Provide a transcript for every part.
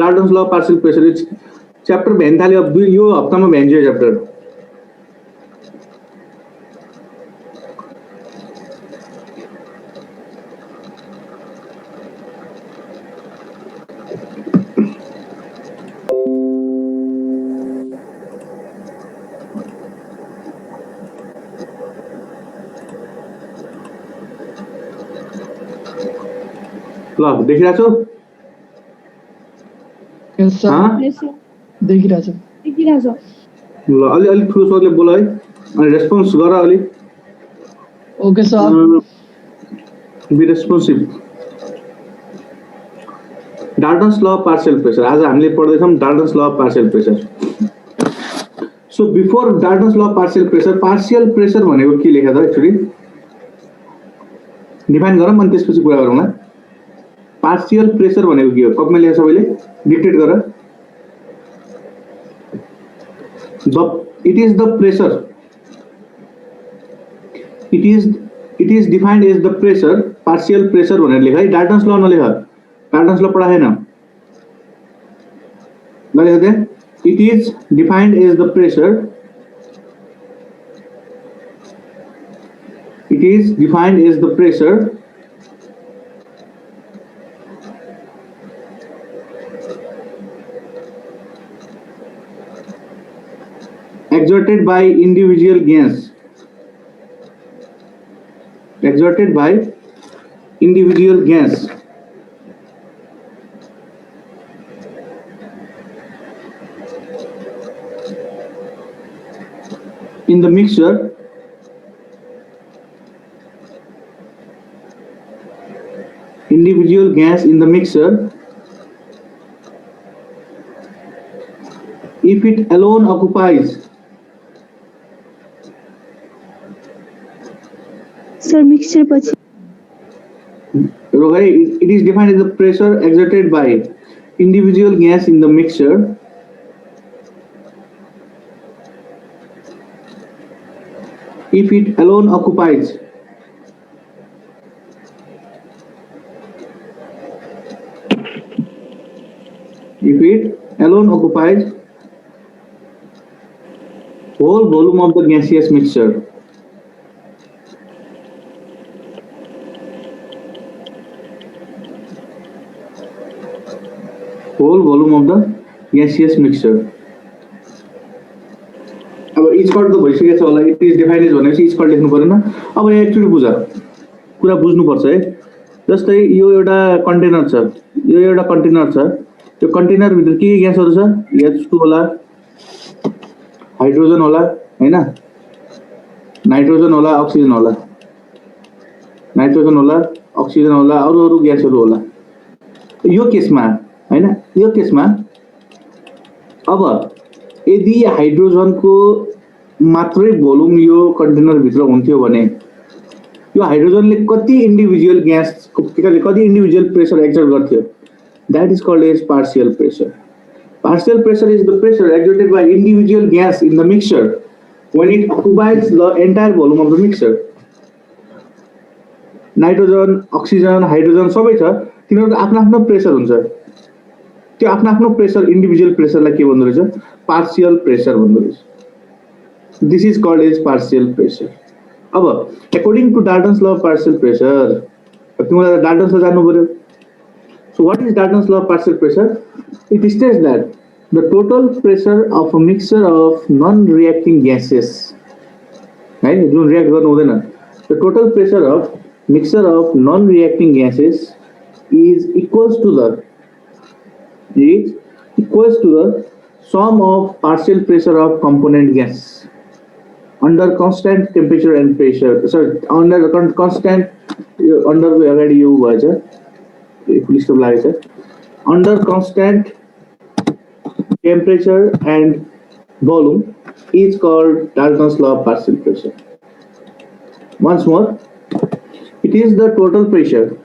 Dalton's law of partial pressure is chapter भ्याइन थाल्यो अब यो हप्तामा भ्याइन्छ यो च्याप्टर ल देखिरहेछौ यस सर देखिरहेछ ल अलि ठुलो स्वरले बोल है अनि रेस्पोन्स गर अलि okay sir be responsive Dalton's law of partial pressure आज हामीले पढ्दैछौँ Dalton's law of partial pressure so before Dalton's law of partial pressure भनेको के लेखा त एक्चुअली डिफाइन गरौँ अनि त्यसपछि कुरा गरौँला पार्शियल प्रेसर भनेको के हो कपमा लेख सबैले डिक्टेट गर it is the pressure it is defined as the pressure partial pressure भनेर लेख है डाल्टन्स ल नलेख डाल्टन्स ल पढाएन नलेख they it is defined as the pressure it is defined as the pressure exerted by individual gas in the mixture individual gas in the mixture if it alone occupies sir mixture पछि it is defined as the pressure exerted by individual gas in the mixture if it alone occupies whole volume of the gaseous mixture whole volume of the gaseous mixture अब each cut त भइसकेको छ होला it is defined as भनेपछि each cut लेख्नु पर्दैन अब यहाँ एक्चुअली बुझ कुरा बुझ्नुपर्छ है जस्तै यो एउटा कन्टेनर छ त्यो कन्टेनर भित्र के ग्यासहरु छ H2 होला हाइड्रोजन होला हैन नाइट्रोजन होला अक्सिजन होला अरु ग्यासहरु होला यो केसमा अब यदि हाइड्रोजनको मात्रै भोल्युम यो कन्टेनर भित्र हुन्थ्यो भने यो हाइड्रोजनले कति इन्डिभिजुअल ग्यास कति इन्डिभिजुअल प्रेसर एक्सर्ट गर्थ्यो that is called as partial pressure is the pressure exerted by individual gas in the mixture when it occupies the entire volume of the mixture nitrogen oxygen hydrogen सबै छ तिनीहरुको आफ्नो pressure हुन्छ त्यो आफ्नो pressure individual प्रेसरलाई के भन्दो रहेछ partial pressure भन्दो रहेछ this is called as partial pressure अब according to Dalton's law of partial pressure तिमीलाई डाल्टन्स ल जान्नु पर्यो So what is Dalton's law of partial pressure? It states that the total pressure of a mixture of non-reacting gases, right? Don't react गर्नु हुँदैन. The total pressure of mixture of non-reacting gases is equals to the sum of partial pressure of component gas under constant temperature and pressure. Sorry, under already you भएछ. Under constant temperature and volume is called Dalton's law of partial pressure. Once more, it is the total pressure.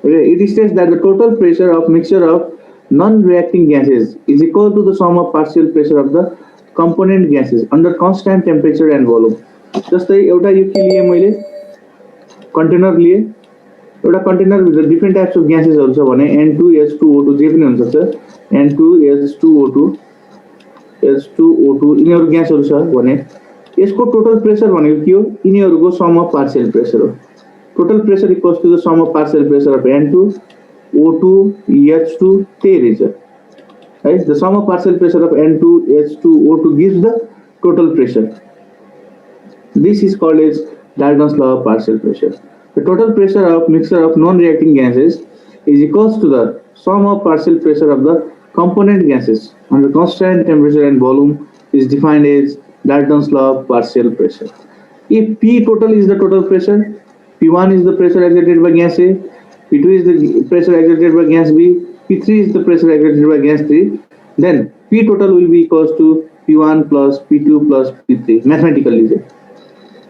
Okay, it states that the total pressure of mixture of non-reacting gases is equal to the sum of partial pressure of the component gases under constant temperature and volume. जस्तै एउटा यो के लिए मैले container लिए एउटा container भित्र different types of ग्यासेसहरु छ भने N2 H2O2 जे पनि हुन सक्छ N2H2O2 H2O2 यिनीहरू ग्यासहरू छ भने यसको टोटल प्रेसर भनेको के हो यिनीहरूको सम अफ पार्शियल प्रेसर हो total pressure equals to the sum of partial pressure of N2 O2 H2 त्यही रहेछ है the sum of partial pressure of N2 H2 O2 gives the total pressure this is called as Dalton's law of partial pressure the total pressure of mixture of non-reacting gases is equals to the sum of partial pressure of the component gases under constant temperature and volume is defined as Dalton's law of partial pressure. If P total is the total pressure, P1 is the pressure exerted by gas A, P2 is the pressure exerted by gas B, P3 is the pressure exerted by gas 3, then P total will be equals to P1 plus P2 plus P3 mathematically.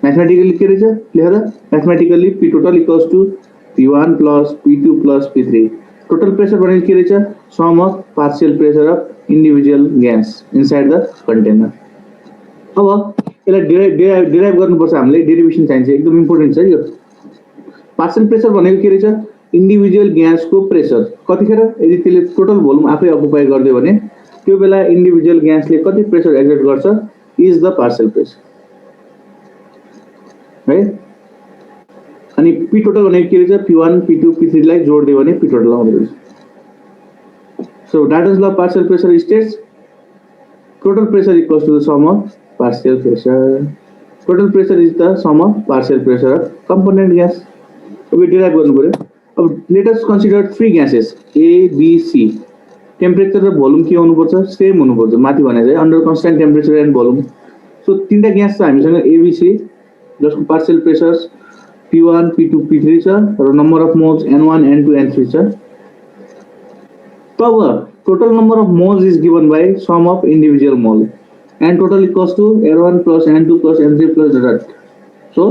Mathematically के रहेछ लेख्दा mathematically P total equals to P1 plus P2 plus P3 total pressure भनेको के रहेछ sum of partial pressure of individual gas inside the container अब यसलाई derive गर्नुपर्छ हामीले डेरिभेसन चाहिन्छ एकदम इम्पोर्टेन्ट छ यो पार्शियल प्रेसर भनेको के रहेछ इन्डिभिजुअल ग्यासको प्रेसर कतिखेर यदि त्यसले टोटल भोल्युम आफै अकुपाई गर्दियो भने त्यो बेला इन्डिभिजुअल ग्यासले कति प्रेसर एक्सर्ट गर्छ इज द पार्शियल प्रेसर है अनि पी टोटल भनेको के रहेछ P1 P2 P3 लाई जोड्दियो भने पी टोटल आउँदो रहेछ so Dalton's law of partial pressure states total pressure equals to the sum of partial pressure total pressure is the sum of partial pressure of component gas अब derive गर्नु पर्यो अब late us consider three gases A B C temperature र volume के हुनुपर्छ same हुनुपर्छ माथि भने चाहिँ under constant temperature and volume so तीनटा ग्यास छ हामीसँग ABC जसको partial pressures P1 P2 P3 छ र number of moles N1 N2 N3 छ तब total number of moles is given by sum of individual mole and total equals to N1 plus N2 plus N3 plus dot so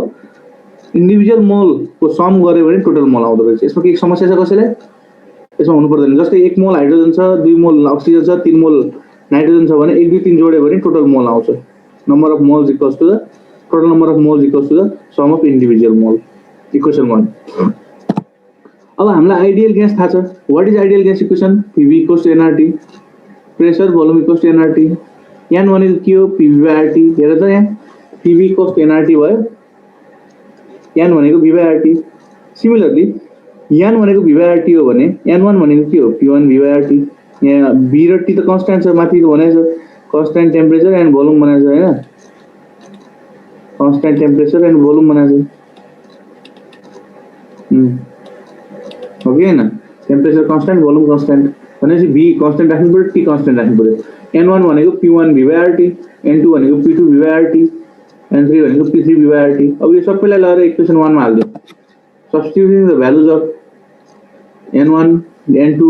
individual मोल को some गर्यो भने total मोल आउँदो रहेछ यसमा के समस्या छ कसैले यसमा हुनु पर्दैन जस्तै 1 मोल हाइड्रोजन छ 2 मोल अक्सिजन छ 3 मोल नाइट्रोजन छ भने 1 2 3 जोड्यो भने टोटल मोल आउँछ number of moles equals to the total number of moles equals to the sum of individual mole equation 1 अब हामीलाई आइडियल ग्यास थाहा छ what is ideal gas equation PV equals to nRT pressure volume equals to nRT n भनेको के हो PV by RT हेर त यहाँ PV equals to nRT भयो n भनेको V by RT similarly n भनेको V by RT हो भने n1 भनेको के हो P1 V by RT यहाँ V र T त कन्स्ट्यान्ट छ माथि भनेको छ कन्स्ट्यान्ट टेम्परेचर एन्ड भोल्युम भनेको छ हैन constant temperature and volume बना है हो गया ना temperature constant volume constant भने चाहिँ V constant राख्नु पर्यो T constant राख्नु पर्यो N1 भनेको P1 V by RT N2 भनेको P2 V by RT N3 भनेको P3 V by RT अब यो सबैलाई लगाएर इक्वेसन 1 मा हाल्दियो substituting the values of N1 N2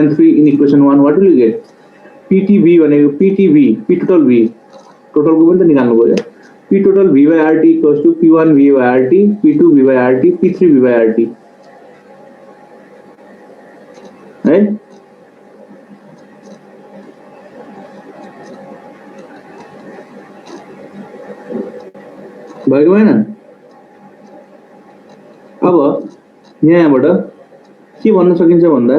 N3 in equation 1 what will you get PTV भनेको PTV P total V total को पनि त निकाल्नु पर्यो P total V by RT equals to P1 V by RT, P2 V by RT, P3 V by RT. Right? भएको हैन अब यहाँबाट के भन्न सकिन्छ भन्दा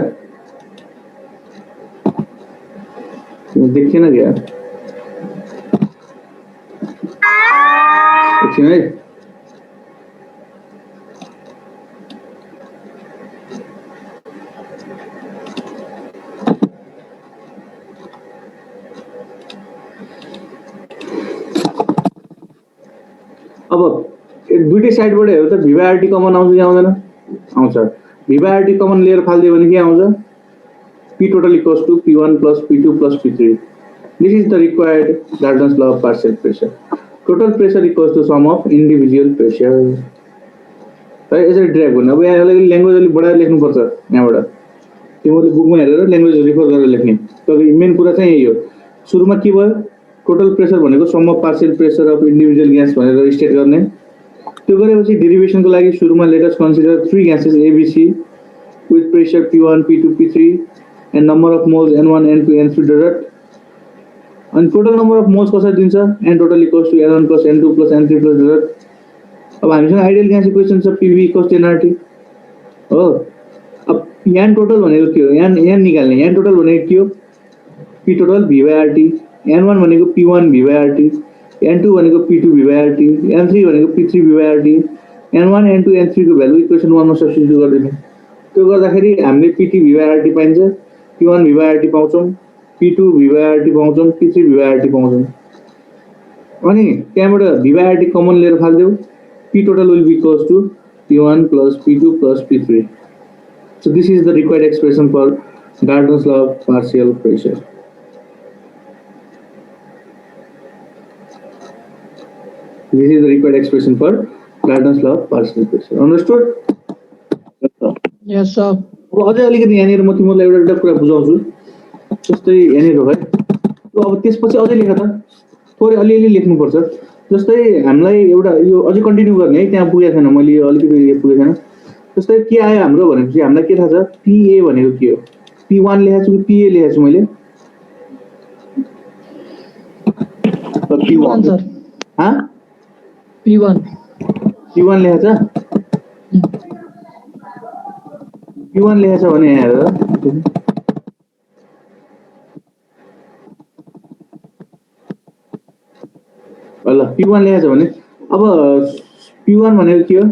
देखिएन क्या है अब दुईटै साइडबाट हेर्दा त V by RT कमन आउँछ कि आउँदैन आउँछ V by RT कमन लिएर फाल्दियो भने के आउँछ P total equals to P1 plus P2 plus P3 this is the required Dalton's law of partial pressure total pressure equals to sum of individual pressure है यसरी ड्राइभ गर्नु अब यहाँलाई language अलि बढाएर लेख्नु पर्छ यहाँबाट तिमीले बुकमा हेरेर ल्याङ्ग्वेज रिफर गरेर लेख्ने तर मेन कुरा चाहिँ यही हो सुरुमा के भयो टोटल प्रेसर भनेको sum of partial pressure of individual gas भनेर स्टेट गर्ने त्यो गरेपछि डेरिभेसनको लागि सुरुमा let us consider three gases ABC with pressure P1 P2 P3 and number of moles N1 N2 N3 dot and total number of moles कसरी दिन्छ n total equals to N1 plus N2 plus N3 plus dot अब हामीसँग ideal gas equation छ PV equals to nRT हो अब n total भनेको के हो n निकाल्ने n टोटल भनेको के हो P total V by RT, N1 भनेको P1 V by RT, N2 भनेको P2 V by RT, N3 भनेको P3 V by RT, N1 N2 N3 को भ्यालु इक्वेसन 1 मा सब्स्टिट्युट गर्दिनु त्यो गर्दाखेरि हामीले P3 V by RT पाइन्छ, P1 V by RT पाउँछौं, P2 V by RT पाउँछौं, P3 V by RT पाउँछौं अनि त्यहाँबाट V by RT कमन लिएर फाल्दियौ P total will be equals to P1 plus P2 plus P3. So this is the required expression for Gardner's law of partial pressure. This is the required expression for Gardner's law of partial pressure. Understood? Yes, sir. अब अझै अलिकति यहाँनिर म तिमीलाई एउटा कुरा बुझाउँछु जस्तै यहाँनिर है अब त्यसपछि अझै लेख त थोरै अलिअलि लेख्नुपर्छ जस्तै हामीलाई एउटा यो अझै कन्टिन्यू गर्ने है त्यहाँ पुगेको छैन मैले यो अलिकति यो पुगेको छैन जस्तै के आयो हाम्रो भनेपछि हामीलाई के थाहा छ PA भनेको के हो P1 लेखेको छु कि PA लेखेको छु मैले P1 sir. हाँ P1. P1 लेखेको छ P1 लेखेको छ भने यहाँ हेर ल P1 लेखेको छ भने अब P1 भनेको के हो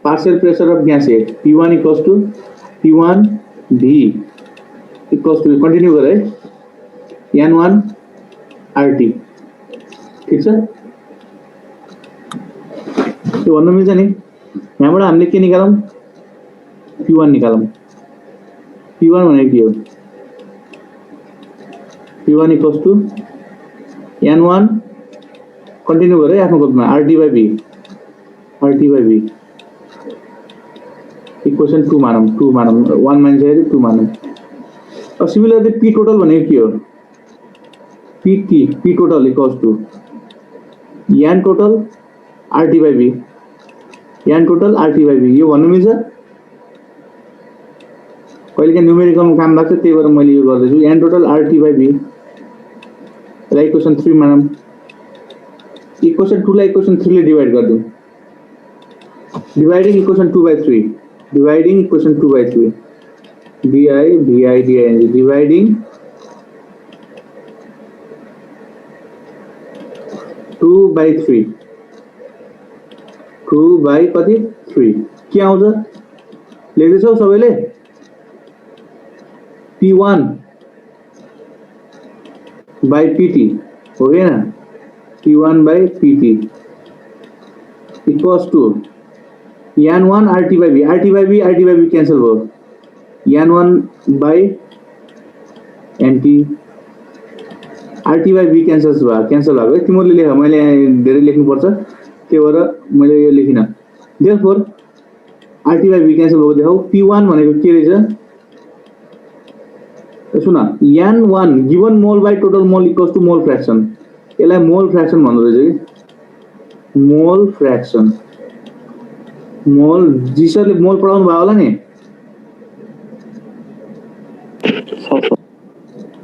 partial pressure of gas A P1 equals to P1 V equals to continue गरे N1 RT ठीक छ त्यो भन्नु मिल्छ नि यहाँबाट हामीले के निकालौं P1 निकालौं P1 भनेको के हो P1 equals to N1 continue गरे आफ्नो कोडमा RT by V equation 2 मानौं 1 मान्छे 2 मानौं अब सिमिलरली P total भनेको के हो P total equals to N total RT by V N total RT by V यो भन्नु मिल्छ कहिलेकाहीँ न्युमेरिकलमा काम लाग्छ त्यही भएर मैले यो गर्दै छु N total RT by V र इक्वेसन 3 मानौं इक्वेसन 2 लाई इक्वेसन 3 ले divide गर्दियौ dividing equation 2 by 3 dividing equation 2 by 3 dividing 2 by 3 2 by कति 3 के आउँछ लेख्दैछौ सबैले P1 by PT हो गएन P1 by PT equals to N1 RT by V cancel भयो N1 by NT RT by V cancel भयो है तिमीले लेख मैले धेरै लेख्नु पर्छ त्यही भएर मैले यो लेखिन therefore RT by V cancel भएको देखाउ P1 भनेको के रहेछ सुन N1 given mole by total mole equals to mole fraction यसलाई mole fraction भन्दो रहेछ कि mole fraction मोल जीसरले मोल पढाउनु भयो होला नि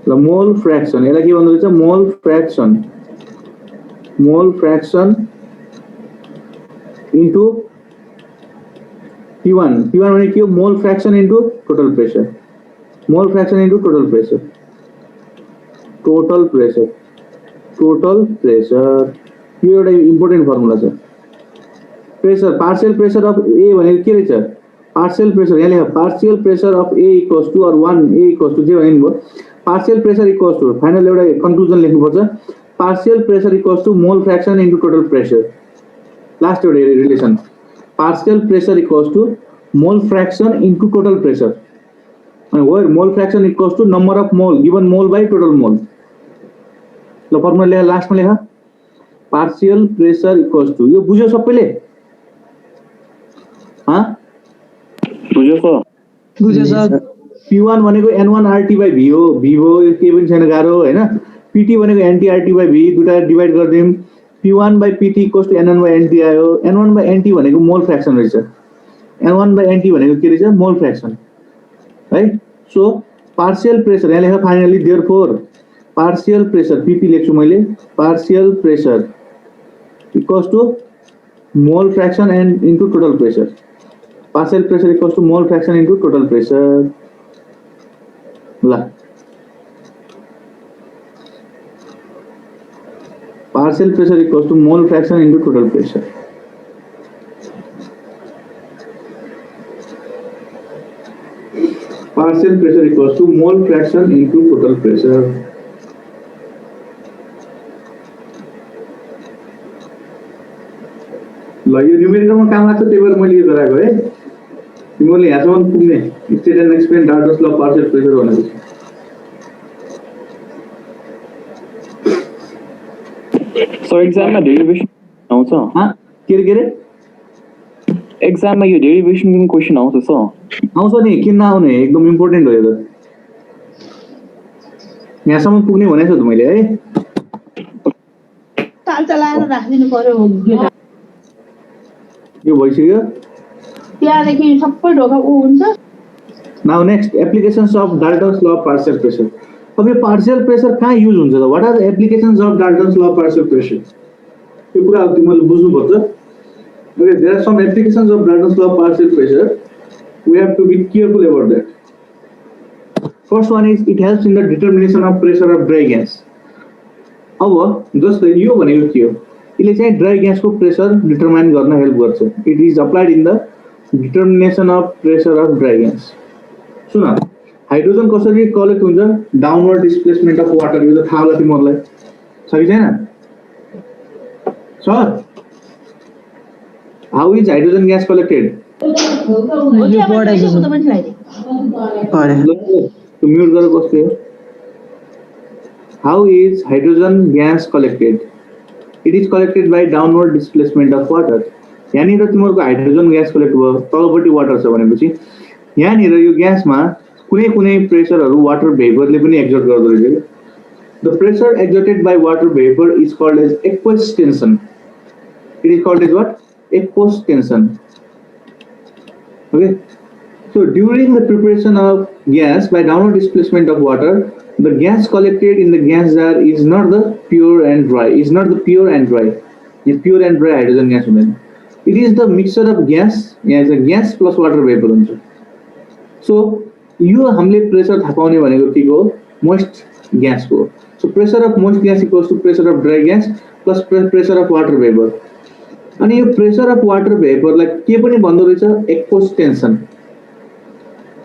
ल मोल फ्र्याक्सन यसलाई के भन्दो रहेछ मोल फ्र्याक्सन इन्टु P1 भने के हो मोल फ्र्याक्सन इन्टु टोटल प्रेसर यो एउटा इम्पोर्टेन्ट फर्मुला छ pressure partial pressure of A भनेको के रहेछ partial pressure यहाँ लेख partial pressure of A equals to or 1 A equals to जे भने भयो partial pressure equals to final एउटा कन्क्लुजन लेख्नु पर्छ partial pressure equals to mole fraction into total pressure last एउटा relation partial pressure equals to mole fraction into total pressure and where mole fraction equals to number of mole given mole by total mole ल formula लेख लास्टमा लेख partial pressure equals to यो बुझ्यो सबैले हाँ बुझ्यो सर P1 भनेको N1 RT by V हो V हो यो के पनि छैन गाह्रो हैन PT भनेको NT RT by V दुटा divide गर्दियौ P1 by PT equals to N1 by NT आयो N1 by NT भनेको मोल फ्र्याक्सन रहेछ N1 by NT भनेको के रहेछ मोल फ्र्याक्सन है सो पार्शियल प्रेशर यहाँ लेख finally therefore partial pressure PP लेख्छु मैले पार्शियल प्रेशर इक्वल्स टु मोल fraction and into total pressure partial pressure equals to mole fraction into total pressure. La. partial pressure equals to mole fraction into total pressure. Partial pressure equals to mole fraction into total pressure. ल यो न्युमेरिकलमा काम लाग्छ त्यही भएर मैले यो गराएको है तिमीहरूले यहाँसम्म पुग्ने estate and explain Dalton's law partial pressure भनेपछि सो एक्जाममा डेरिभेसन आउँछ के रे एक्जाममा यो डेरिभेसन क्वेसन आउँछ सर आउँछ नि किन नआउने एकदम इम्पोर्टेन्ट हो यो त यहाँसम्म पुग्ने भनेको छु त मैले है ताल चलाएर राखिदिनु पर्यो यो भइसक्यो त्यहाँदेखि सबै ढोका ऊ हुन्छ now next applications of Dalton's law partial pressure अब यो पार्शियल प्रेसर कहाँ युज हुन्छ त what are the applications of Dalton's law partial pressure यो कुरा तिमीले बुझ्नुपर्छ okay there are some applications of Dalton's law partial pressure we have to be careful about that first one is it helps in the determination of pressure of dry gas अब जस्तै यो भनेको के हो यसले चाहिँ ड्राई ग्यासको pressure determine गर्न हेल्प गर्छ it is applied in the determination of pressure of dry gas soon hydrogen कसरी कलेक्ट हुन्छ डाउनवर्ड डिस्प्लेसमेन्ट अफ वाटर यो त थाहा होला तिमीहरूलाई छ कि छैन sir how is hydrogen gas collected यो पढाएको छ पढे तो म्यूट गरेर बस्यो how is hydrogen gas collected it is collected by downward displacement of water यहाँनिर तिमीहरूको हाइड्रोजन ग्यास कलेक्ट भयो तलपट्टि वाटर छ भनेपछि यहाँनिर यो ग्यासमा कुनै कुनै प्रेसरहरू वाटर भेपरले पनि एक्जर्ट गर्दो रहेछ the pressure exerted by water vapour is called as aqueous tension it is called as what aqueous tension okay so during the preparation of gas by downward displacement of water the gas collected in the gas jar is not the pure and dry the pure and dry hydrogen gas it is the mixture of gas as a gas plus water vapor हुन्छ so यो हामीले pressure थाहा पाउने भनेको के हो moist gas को so pressure of moist gas equals to pressure of dry gas plus pressure of water vapor अनि यो प्रेसर अफ वाटर भेपर लाई के पनि भन्दो रहेछ एक्वस टेन्सन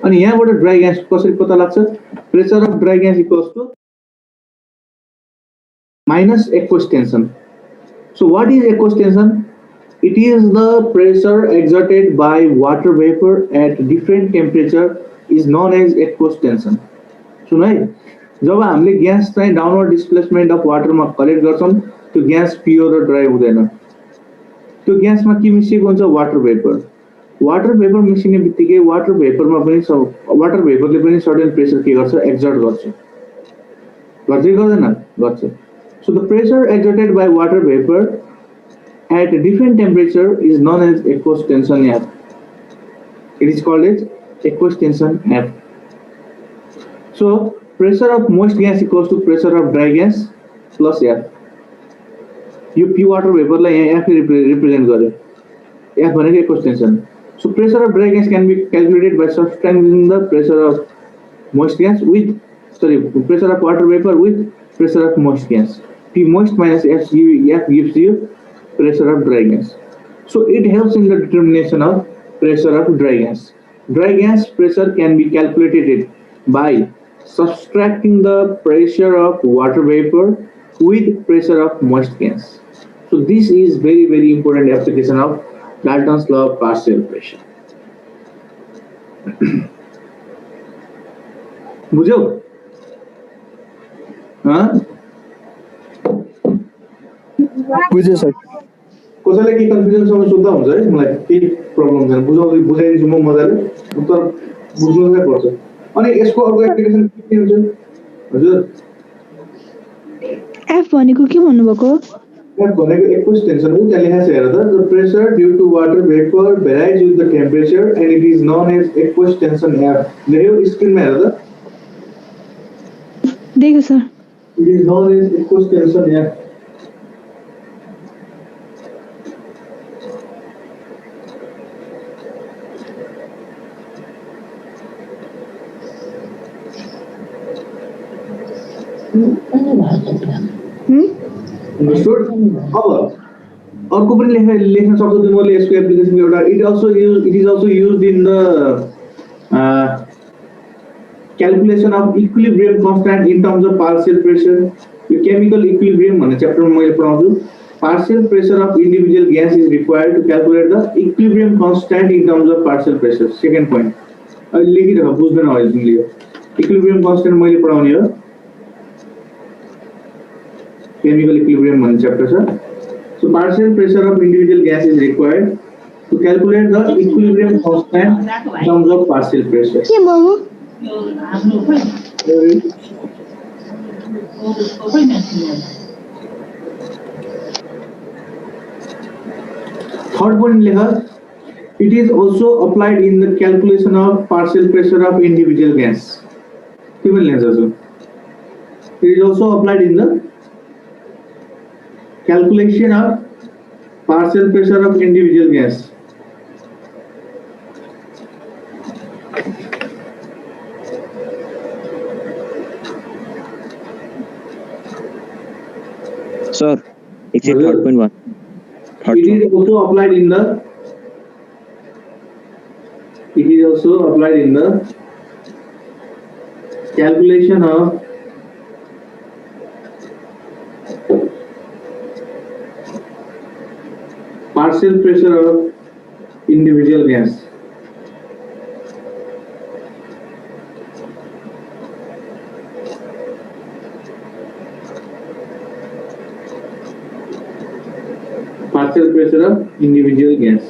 अनि यहाँबाट ड्राई ग्यास कसरी पत्ता लाग्छ pressure of dry gas equals to minus aqueous tension so what is aqueous tension it is the pressure exerted by water vapour at different temperature is known as aqueous tension सुन है जब हामीले gas चाहिँ downward displacement of वाटरमा collect गर्छौं त्यो gas pure र dry हुँदैन त्यो ग्यासमा के मिसिएको हुन्छ वाटर भेपर मिसिने बित्तिकै वाटर भेपरमा पनि वाटर भेपरले पनि सर्टेन प्रेसर के गर्छ एक्सर्ट गर्छ गर्छ so the pressure exerted by water vapour at different temperature is known as aqueous tension f it is called as aqueous tension f so pressure of moist gas equals to pressure of dry gas plus f यो P water भेपरलाई यहाँ f represent गर्यो f भनेको aqueous tension so pressure of dry gas can be calculated by subtracting the pressure of moist gas with pressure of water vapor with pressure of moist gas p moist minus f gives you pressure of dry gas so it helps in the determination of pressure of dry gas pressure can be calculated by subtracting the pressure of water vapor with pressure of moist gas so this is very important application of Dalton's law of partial pressure. बुझ्यौ बुझ्यो sir कसैले के confusion सबै सोध्दा हुन्छ है मलाई केही प्रब्लम छैन बुझाइदिन्छु म मजाले उत्तर बुझ्नुलाई पर्छ अनि यसको अर्को एप्लिकेसन के हुन्छ हजुर एफ भनेको के भन्नुभएको भनेको एक्वस टेन्सन हो त्यहाँ लेखा छ हेर त the pressure due to water vapour varies with the temperature and it is known as aqueous tension F लेख्यो स्क्रिनमा हेर त देखो sir it is known as aqueous tension F Understood? अब अर्को पनि लेख्न सक्छौ तिमीले यसको एप्लिकेसन एउटा it is also used in the calculation of equilibrium constant in terms of partial pressure. यो chemical equilibrium भन्ने च्याप्टरमा मैले पढाउँछु. Partial pressure of individual gas is required to calculate the equilibrium constant in terms of partial pressure. Second point. अहिले लेखिरह बुझ्दैन अहिले तिमीले यो. Equilibrium constant मैले पढाउने हो. Chemical equilibrium भन्ने च्याप्टर छ. So partial pressure of individual gas is required to calculate the equilibrium constant in terms of partial pressure. के मोमो यो हाम्रो खोइ खोइ मान्छे Third point lekha, it is also applied in the calculation of partial pressure of individual gas. It is also applied in the calculation of partial pressure of individual gas. Sir, it's a third point one. It is also applied in the calculation of partial pressure of individual gas. Partial pressure of individual gas.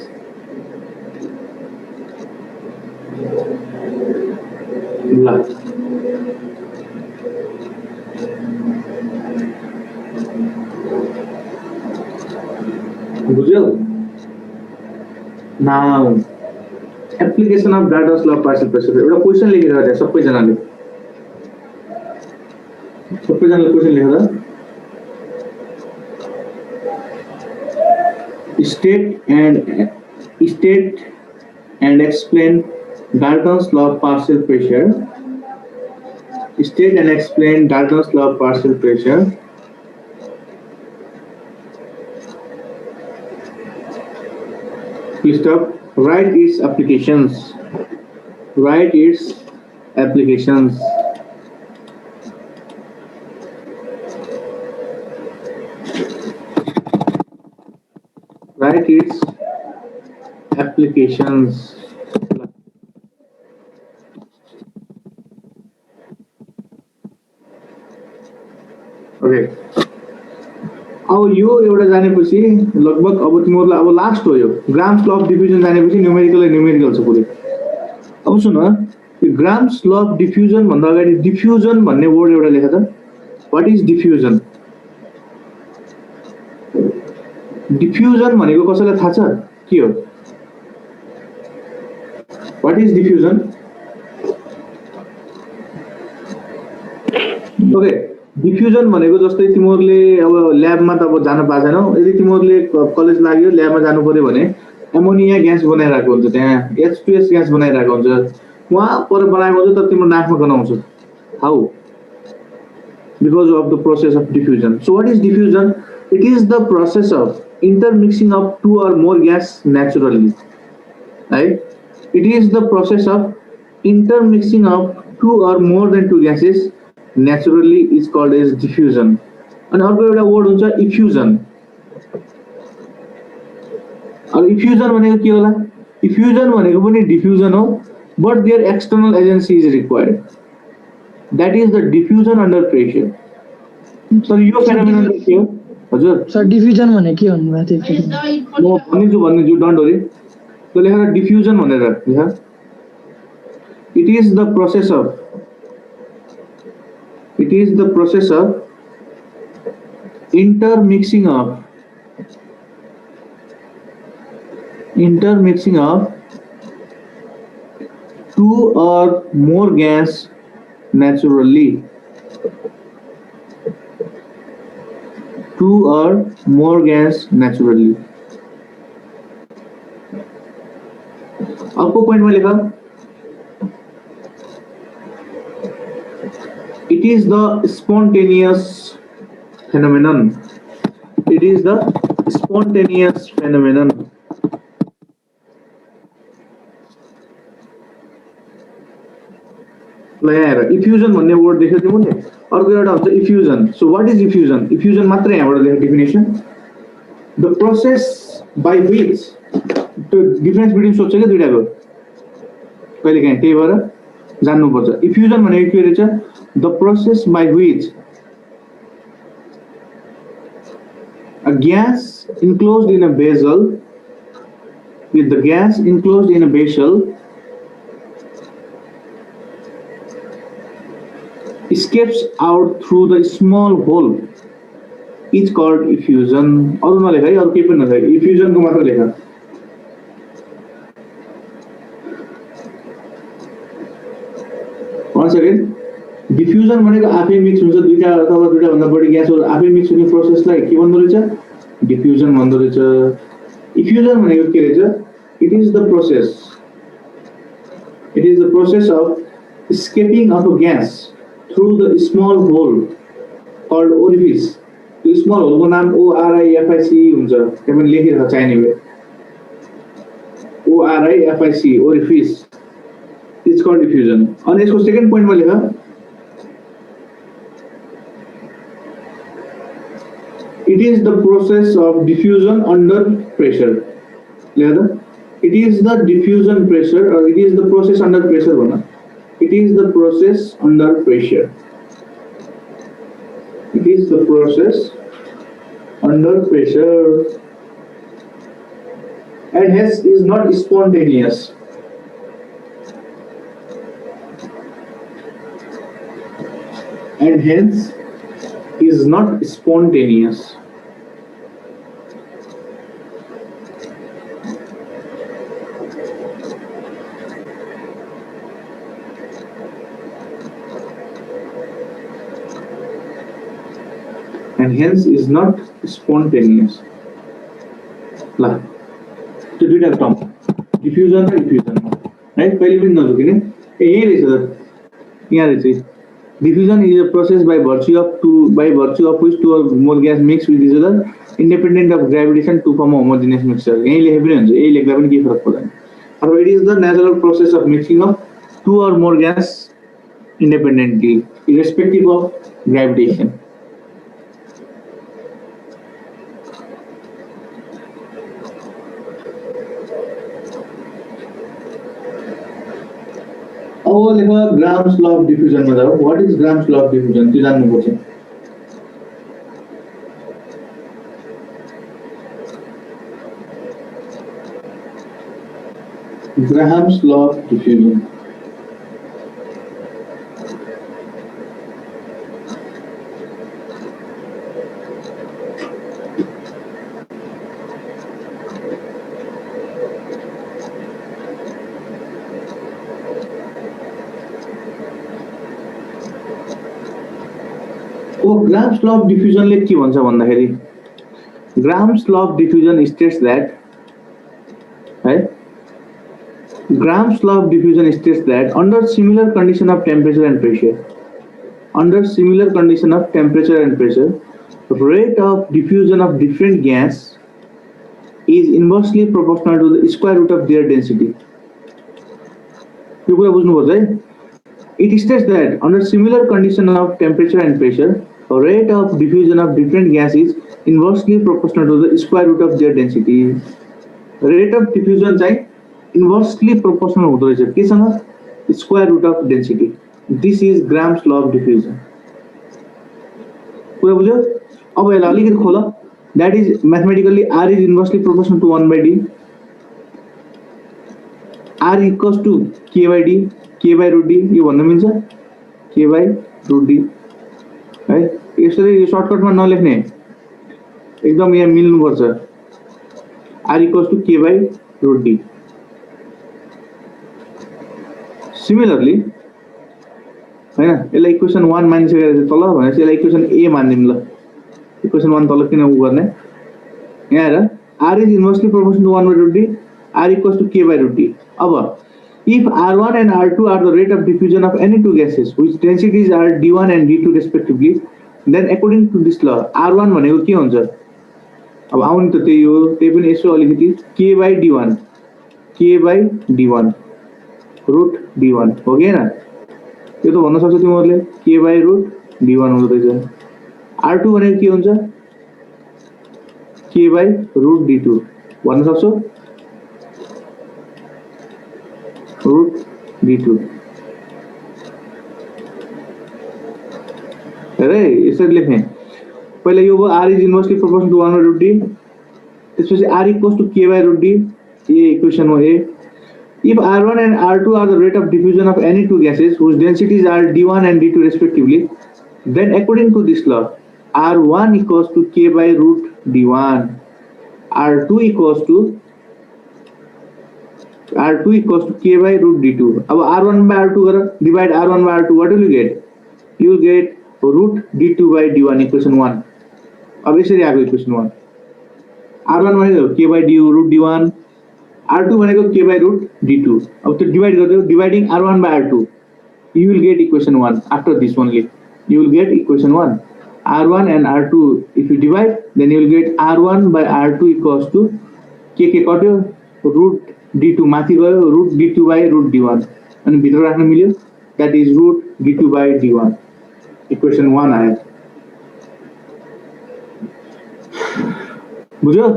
बुझ्यौ? Now, application of Dalton's law of partial pressure. एउटा question लेखेर राख्छ सबैजनाले. सबैजनाले question लेखेर state and explain Dalton's law of partial pressure. State and explain Dalton's law of partial pressure. Please stop. Write its applications. Write its applications. Write its applications. Okay. अब यो एउटा जानेपछि लगभग अब तिमीहरुलाई अब लास्ट हो यो ग्राम्स लॉ अफ डिफ्युजन जानेपछि numerical छ पुरै. अब सुन यो ग्राम्स लॉ अफ डिफ्युजन भन्दा अगाडि डिफ्युजन भन्ने वर्ड एउटा लेख त. What is diffusion? डिफ्युजन भनेको कसैलाई थाहा छ के हो? What is diffusion? Okay, diffusion भनेको जस्तै तिमीहरुले अब ल्याबमा त अब जान पाएनौ. यदि तिमीहरुले कलेज लाग्यो ल्याबमा जानु पर्यो भने एमोनिया ग्यास बनाइराको हुन्छ, त्यहाँ H2S ग्यास बनाइराको हुन्छ, वहाँ पर बनाएको हुन्छ तर तिम्रो नाकमा गनाउँछ. How? Because of the process of diffusion. So what is diffusion? It is the process of intermixing of two or more gas naturally. Right? It is the process of intermixing of two or more than two gases naturally is called as diffusion. And अर्को एउटा word हुन्छ इफ्युजन. अब इफ्युजन भनेको के होला? इफ्युजन भनेको पनि diffusion हो, but their external agency is required. That is the diffusion under pressure. So यो फेनोमेनन के हो? हजुर सर डिफ्युजन भने के भन्नु भएको थियो? म भन्छु डोन्ट वरी. तो लेखा डिफ्युजन भनेर लेख. It is the process of intermixing of two or more gas naturally. Two or more gas naturally. आपको पॉइंट में लिखा it is the spontaneous phenomenon. It is the spontaneous phenomenon. Effusion भन्ने word देखेको थियौ मैले अर्को एउटा हुन्छ effusion so what is effusion effusion मात्र यहाँबाट लेखेको definition the process by which त्यो डिफरेन्स बिट्विन सोध्छ के दुईटाको कहिले काहीँ त्यही भएर जान्नुपर्छ इफ्यूजन भनेको के रहेछ the process by which a gas enclosed in a vessel with the gas enclosed in a vessel escapes out through the small hole is called effusion अरु नलेख है अरु केही पनि नलेख effusion को मात्र लेख once again diffusion भनेको आफै मिक्स हुन्छ दुईटा अथवा दुईटा भन्दा बढी ग्यासहरु आफै मिक्स हुने प्रोसेसलाई के भन्दो रहेछ डिफ्युजन भन्दो रहेछ इफ्युजन भनेको के रहेछ it is the process of escaping of a gas through the small hole called orifice त्यो स्मल होल को नाम ORIFIC हुन्छ त्यहाँ पनि लेखेको छ चाहिने भए ORIFIC orifice is called diffusion अनि यसको सेकेन्ड पोइन्टमा लेख it is the process of diffusion under pressure it is the diffusion pressure or it is the process under pressure bhana it is the process under pressure it is the process under pressure and hence is not spontaneous and hence is not spontaneous and hence is not spontaneous la to do that term diffusion and effusion right पहिले पनि नझुकिने यही रहेछ यहाँ रहेछ diffusion is a process by virtue of which two or more gas mix with each other independent of gravitation to form a homogeneous mixture यही लेखे पनि हुन्छ यही लेख्दा पनि केही फरक पर्दैन अथवा it is the natural process of mixing of two or more gas independently irrespective of gravitation अब लेख ग्राम्स ल अफ डिफ्युजन मा जाऊ what is grams law of diffusion त्यो जान्नु पर्छ grams law of diffusion Graham's law of diffusion ले के भन्छ भन्दाखेरि Graham's law of diffusion states that है Graham's law of diffusion states that under similar condition of temperature and pressure the rate of diffusion of different gas is inversely proportional to the square root of their density यो कुरा बुझ्नुपर्छ है it states that under similar condition of temperature and pressure the rate of diffusion of different gas is inversely proportional to the square root of their density. Rate of diffusion चाहिँ inversely proportional हुँदो रहेछ केसँग square root of density. This is Graham's law of diffusion. कुरा बुझ्यो अब यसलाई अलिकति खोल that is mathematically R is inversely proportional to 1 by D R equals to K by D K by root D यो भन्न मिल्छ K by root D है यसरी सर्टकटमा नलेख्ने एकदम यहाँ मिल्नु पर्छ R equals to K by root D similarly हैन यसलाई इक्वेसन 1 मानिसकेर तल भनेपछि यसलाई इक्वेसन A मान्दिम ल इक्वेसन 1 तल किन उ गर्ने यहाँ हेर R is inversely proportional to 1 by root D R equals to K by root D अब if R1 and R2 are the rate of diffusion of any two gases whose densities are D1 and D2 respectively then according to this law R1 भनेको के हुन्छ अब आउने त त्यही हो, त्यही पनि यसो अलिकति k by d1 root d1 हो कि हैन? यो त भन्न सक्छौ तिमीहरुले k by रुट d1 हुँदो रहेछ। r2 भनेको के हुन्छ? k by रुट d2 भन्न सक्छौ? रुट d2 हेरे यसरी लेख्ने। पहिला यो r is inversely proportional to 1 by root d, त्यसपछि r equals to k by root d, ये इक्वेसन हो a। If r1 and r2 are the rate of diffusion of any two gases whose densities are d1 and d2 respectively, then according to this law, r1 equals to k by root d1, r2 equals to k by root d2। अब r1 by r2 करो, divide r1 by r2, what will you get? You will get root d2 by d1 equation 1। अब यसरी आएको equation 1। r1 भनेको k by d root d1, r2 भनेको k by root d2। अब त्यो divide गर्दियौ, dividing r1 by r2, you will get equation 1 after this only। You will get equation 1, r1 and r2 if you divide, then you will get r1 by r2 equals to k कट्यो, root d2 माथि गयो, root d2 by root d1 अनि भित्र राख्न मिल्यो, that is root d2 by d1, equation 1 आयो। बुझ्यो?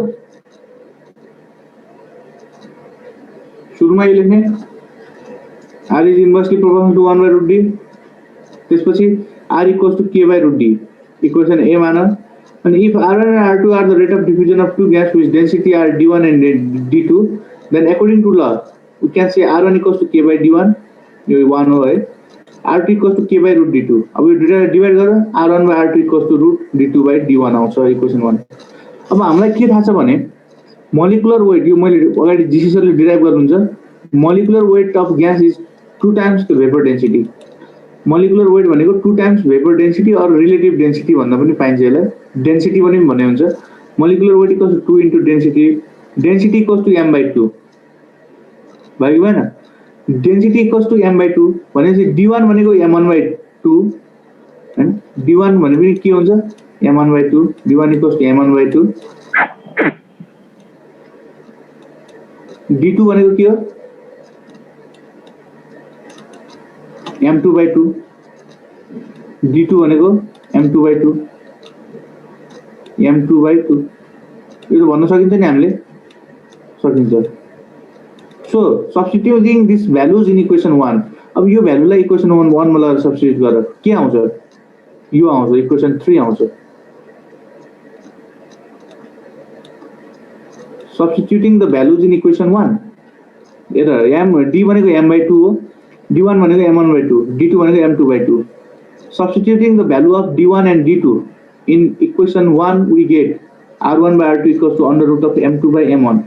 सुरुमा यो लेख्ने r is inversely proportional to 1 by root d, त्यसपछि r equals to k by root d, equation a मान। अनि if r1 and r2 are the rate of diffusion of two gas whose density are d1 and d2, then according to law we can say r1 equals to k by d1, यो 1 हो है, r2 equals to k by root d2। अब यो दुईटा divide गरेर r1 by r2 equals to root d2 by d1 आउँछ equation 1। अब हामीलाई के थाहा छ भने मोलिकुलर वेट, यो मैले अगाडि जीसी सरले डिराइभ गर्नुहुन्छ, molecular weight of gas is 2 times the vapour density. Molecular weight भनेको 2 times vapour density or relative density भन्दा पनि पाइन्छ यसलाई, डेन्सिटी पनि भन्ने हुन्छ। Molecular weight equals to 2 into density, density equals to m/2 भयो भएन? डेन्सिटी इक्वल्स टु m/2 भनेपछि d1 भनेको m1/2 हैन, d1 भने पनि के हुन्छ m1/2, d1 equals to m1/2, d2 भनेको के हो m2/2, d2 भनेको m2/2, m2/2 यो त भन्न सकिन्छ नि हामीले, सकिन्छ। So substituting these values in equation 1, अब यो भ्यालुलाई इक्वेसन 1 मा लगाएर सब्स्टिट्युट गरेर के आउँछ? यो आउँछ इक्वेसन 3 आउँछ। Substituting the values in equation 1, हेर d भनेको m/2 हो, d1 भनेको m1/2, d2 भनेको m2/2। Substituting the value of d1 and d2 in equation 1, we get r1 by r2 equals to under root of m2 by m1।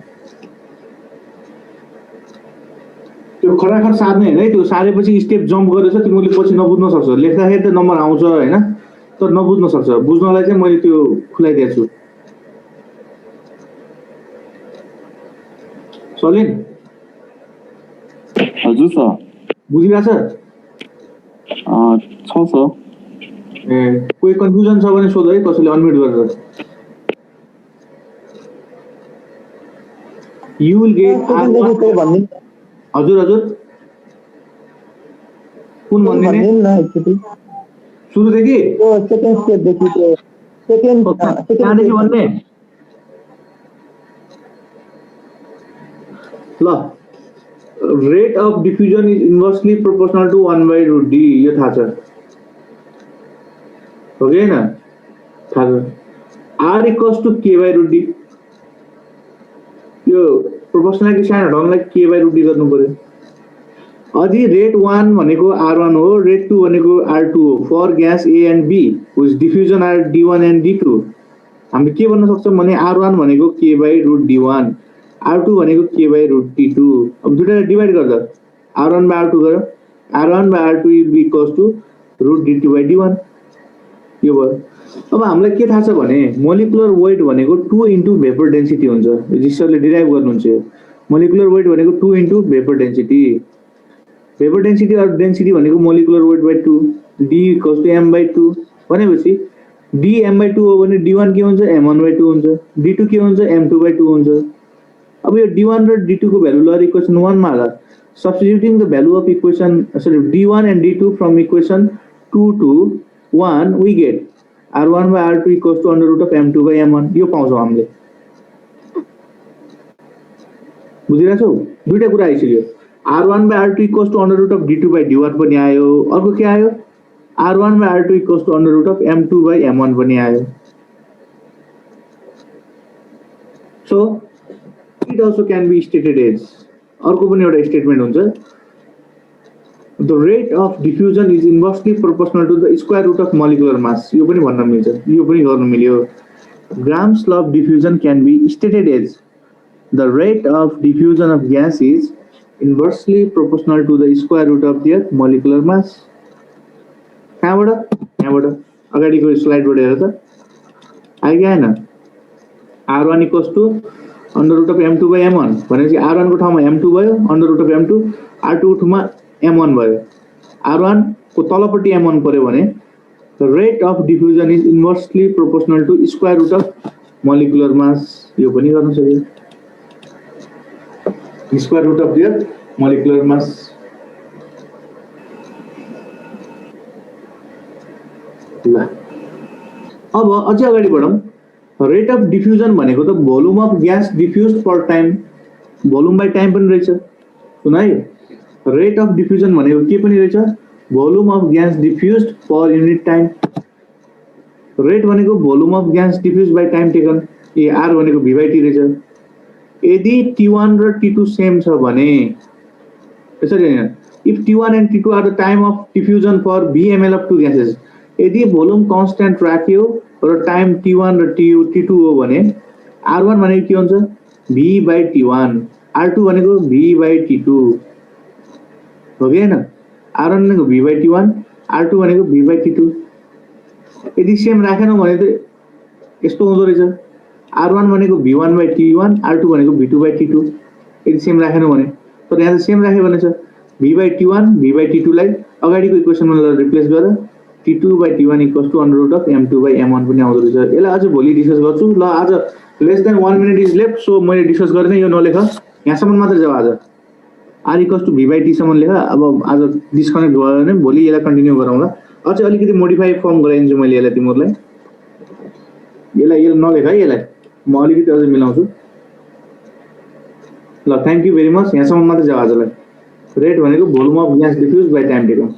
त्यो खराखर सार्ने हैन है, त्यो सारेपछि स्टेप जम्प गरेछ, तिमीले पछि नबुझ्न सक्छौ, लेख्दाखेरि त नम्बर आउँछ हैन, तर नबुझ्न सक्छ। बुझ्नलाई चाहिँ मैले त्यो खुलाइदिएको छु। सलिन हजुर सर, बुझिरहेछ? छ सर। ए कोही कन्फ्युजन छ भने सोध है, कसैले अनम्युट गरेर। यु विल गेट हजुर हजुर कुन भन्दिने सुरुदेखि कहाँदेखि भन्ने ल? Rate of diffusion is inversely proportional to 1 by root d, यो थाहा छ हो कि हैन? थाहा छ। r equals to k by root d, यो प्रोपोर्सनलिटी सानो ढङ्गलाई k by root d गर्नु पर्यो। अझै रेट 1 भनेको r1 हो, रेट 2 भनेको r2 हो for gas a and b which diffusion are d1 and d2। हामीले के भन्न सक्छौं भने r1 भनेको k by root d1, r2 भनेको k by root d2। अब दुईटालाई डिवाइड गर्दा r1 by r2 गरे, r1 by r2 will be equals to root d2 by d1, यो भयो। अब हामीलाई के थाहा छ भने मोलिकुलर वेट भनेको 2 इन्टु भेपर डेन्सिटी हुन्छ। रजिस्टरले डिराइभ गर्नुहुन्छ, मोलिकुलर वेट भनेको 2 into vapour density. Vapour density or density भनेको molecular weight by 2, d equals to m/2 भनेपछि डी m/2 हो भने d1 के हुन्छ m1/2 हुन्छ, d2 के हुन्छ m2/2 हुन्छ। अब यो d1 र d2 को भ्यालु ल इक्वेसन 1 मा हाल। Substituting the value of equation d1 and d2 from equation 2 to 1 we get r1 by r2 equals to under root of m2 by m1 यो पाउँछौं हामीले। बुझिरहेछौ? दुईटा कुरा आइसक्यो। r1 by r2 equals to under root of d2 by d1 पनि आयो। अर्को के आयो? r1 by r2 equals to under root of m2 by m1 पनि आयो। So it also can be stated as अर्को पनि एउटा स्टेटमेन्ट हुन्छ the rate of diffusion is inversely proportional to the square root of molecular mass यो पनि भन्न मिल्छ, यो पनि गर्न मिल्यो। Gram's law of diffusion can be stated as the rate of diffusion of gas is inversely proportional to the square root of their molecular mass। कहाँबाट अगाडिको स्लाइडबाट हेर त आयो कि आएन? r1 equals to under root of m2 by m1 भनेपछि r1 को ठाउँमा m2 भयो, under root of m2, r2 को ठाउँमा m1 भयो। r1 को तलपट्टि m1 पर्यो भने the rate of diffusion is inversely proportional to square root of molecular mass यो पनि गर्न सक्यो। square root of their molecular mass। ल अब अझै अगाडि बढौं। रेट अफ डिफ्युजन भनेको त volume of gas diffused per time, volume by time पनि रहेछ। सुन है, रेट अफ डिफ्युजन भनेको के पनि रहेछ? Volume of gas diffused per unit time. Rate भनेको volume of gas diffused by time taken, A R भनेको v by t रहेछ। यदि t1 र t2 सेम छ भने यसरी हैन, if t1 and t2 are the time of diffusion for v ml of two gases, यदि भोल्युम कन्स्टेन्ट राख्यो र टाइम t1 र t2 हो भने r1 भनेको के हुन्छ v by t1, r2 भनेको v by t2 हो कि हैन? r1 भनेको v by t1, r2 भनेको v by t2। यदि सेम राखेनौ भने त यस्तो हुँदो रहेछ, r1 भनेको v1 by t1, r2 भनेको v2 by t2। यदि सेम राखेनौ भने, तर यहाँ सेम राखे भने छ v by t1 v by t2 लाई अगाडिको इक्वेसनमा रिप्लेस गरेर t2 by t1 equals to under root of m2 by m1 पनि आउँदो रहेछ। यसलाई अझ भोलि डिस्कस गर्छु। ल आज less than 1 minute is left, so मैले डिस्कस गर्ने यो नलेख, यहाँसम्म मात्र जाऊ। आज r equals to v by t सम्म लेख। अब आज डिस्कनेक्ट भयो भने भोलि यसलाई कन्टिन्यू गरौँला। अझै अलिकति मोडिफाई फर्म गराइदिन्छु मैले यसलाई तिमीहरुलाई। यसलाई नलेख है, यसलाई म अलिकति अझै मिलाउँछु। ल थ्यांक यू भेरी मच, यहाँसम्म मात्र जाऊ आजलाई। रेट भनेको volume of gas diffuse by time taken.